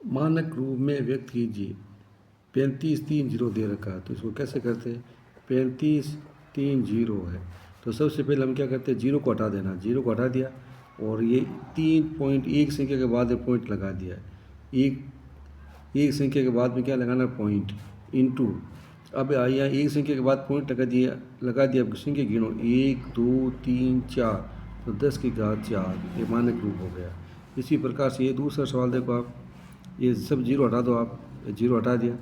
मानक रूप में व्यक्त कीजिए। 3530 दे रखा है, तो इसको कैसे करते हैं? 3530 है, तो सबसे पहले हम क्या करते हैं? जीरो को हटा देना। जीरो को हटा दिया और ये 3.1 संख्या के बाद पॉइंट लगा दिया। एक संख्या के बाद में क्या लगाना? Point into. अब यहाँ एक संख्या के बाद पॉइंट लगा दिया। अब संख्या गिनो, 1 2 3 4, तो 10 की घात 4, ये मानक रूप हो गया। इसी प्रकार से ये दूसरा सवाल देखो आप, ये सब जीरो हटा दो आप, जीरो हटा दिया।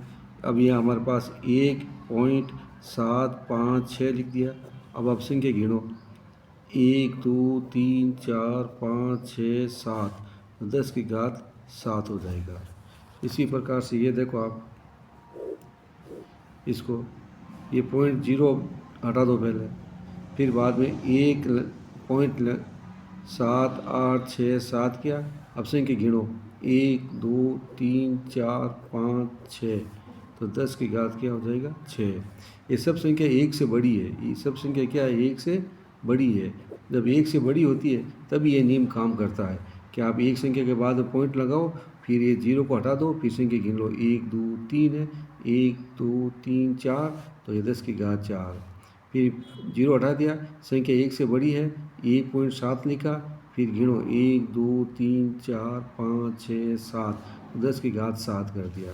अब ये हमारे पास 1.756 लिख दिया। अब आप संख्या गिनो, 1 2 3 4 5 6 7, 10 की घात 7 हो जाएगा। इसी प्रकार से ये देखो आप, इसको ये पॉइंट जीरो हटा दो पहले, फिर बाद में एक पॉइंट 7 8 6 7 किया। अब संख्या गिनो, 1 2 3 4 5 6, तो 10 की घात क्या हो जाएगा? 6। ये सब संख्या एक से बड़ी है, ये सब संख्या क्या है? एक से बड़ी है। जब एक से बड़ी होती है तभी ये नियम काम करता है कि आप एक संख्या के बाद पॉइंट लगाओ, फिर ये जीरो को हटा दो, फिर संख्या गिन लो, 1 2 3 है, 1 2 3 4, तो ये 10 की घात 4। फिर जीरो हटा दिया, संख्या एक से बड़ी है, 1.7 लिखा, फिर गिनो, 1 2 3 4 5 6 7, 10 की घात 7 कर दिया।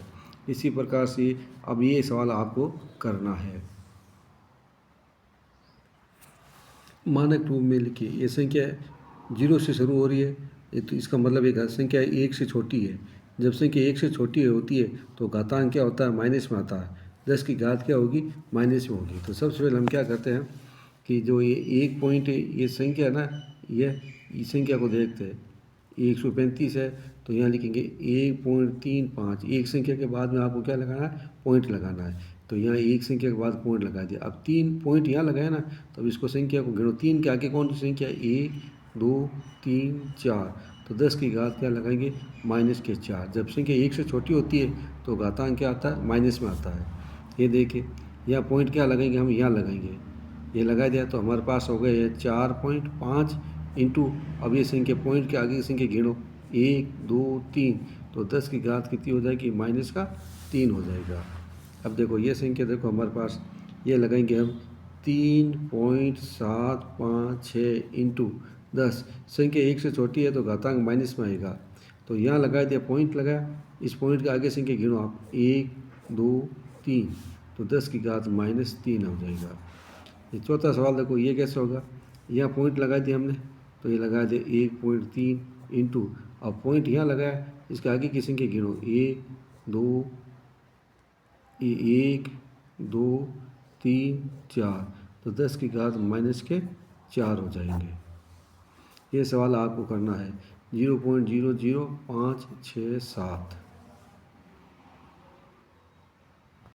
इसी प्रकार से अब ये सवाल आपको करना है। मानक रूप में लिखिए। ये संख्या जीरो से शुरू हो रही है, ये तो इसका मतलब एक संख्या एक से छोटी है। जब संख्या एक से छोटी होती है तो घातांक क्या होता है? माइनस में आता है। 10 की घात क्या होगी? माइनस में होगी। तो सबसे पहले हम क्या करते हैं कि जो ये एक पॉइंट है, ये संख्या है ना, ये इस संख्या को देखते हैं। 135 है, तो यहाँ लिखेंगे 1.35। एक संख्या के बाद में आपको क्या लगाना है? पॉइंट लगाना है। तो यहाँ एक संख्या के बाद पॉइंट लगा दिया। अब 3 पॉइंट यहाँ लगाया ना, तो अब इसको संख्या को गिनो, 3 के आगे कौन सी संख्या? 1 2 3 4, तो 10 की घात क्या लगाएंगे? -4। जब संख्या एक से छोटी होती है तो घातांक क्या आता है? माइनस में आता है। ये देखिए, यहाँ पॉइंट क्या लगाएंगे? हम यहाँ लगाएंगे। ये लगा दिया तो हमारे पास हो गया ये 4.5 इंटू, अब ये संख्या पॉइंट के आगे की संख्या गिनो, 1 2 3, तो 10 की घात कितनी हो जाएगी? -3 हो जाएगा। अब देखो ये संख्या, देखो हमारे पास ये लगाएंगे हम 3.756 इंटू 10। संख्या एक से छोटी है तो घातांक माइनस में आएगा, तो यहाँ लगा दिया, पॉइंट लगाया। इस पॉइंट के आगे संख्या गिनो आप, 1 2 3, तो 10 की घात -3 हो जाएगा। ये चौथा सवाल देखो, ये कैसे होगा? यहाँ पॉइंट लगा दिया हमने, तो ये लगा दिया 1.3 इंटू, अब पॉइंट यहाँ लगाया, इसके आगे की संख्या गिनो, 1 2 3 4, तो 10 की घात -4 हो जाएंगे। ये सवाल आपको करना है 0.00567।